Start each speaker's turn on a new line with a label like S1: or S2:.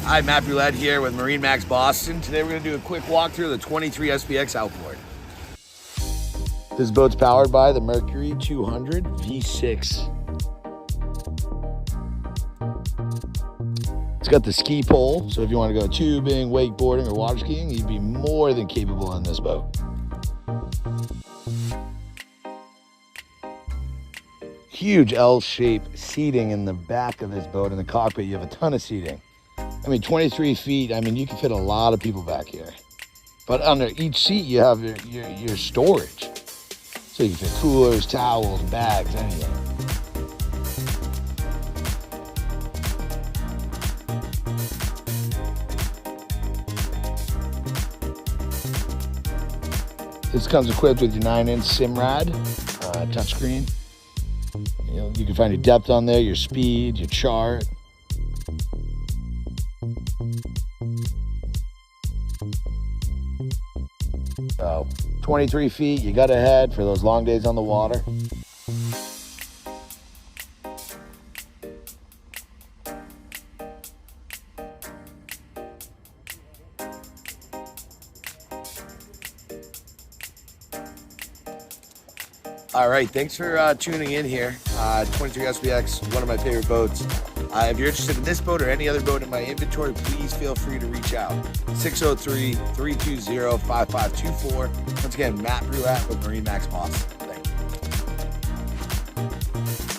S1: Hi, Matt Roulette here with MarineMax Boston. Today we're going to do a quick walkthrough of the 23 SPX Outboard. This boat's powered by the Mercury 200 V6. It's got the ski pole, so if you want to go tubing, wakeboarding, or water skiing, you'd be more than capable on this boat. Huge L-shaped seating in the back of this boat. In the cockpit, you have a ton of seating. I mean, 23 feet, I mean, you can fit a lot of people back here. But under each seat, you have your storage. So you can fit coolers, towels, bags, anything. This comes equipped with your 9-inch Simrad touchscreen. You can find your depth on there, your speed, your chart. So 23 feet, you got ahead for those long days on the water. All right, thanks for tuning in here. 23 SPX, one of my favorite boats. If you're interested in this boat or any other boat in my inventory, please feel free to reach out. 603-320-5524. Once again, Matt Roulette with MarineMax Boston. Thank you.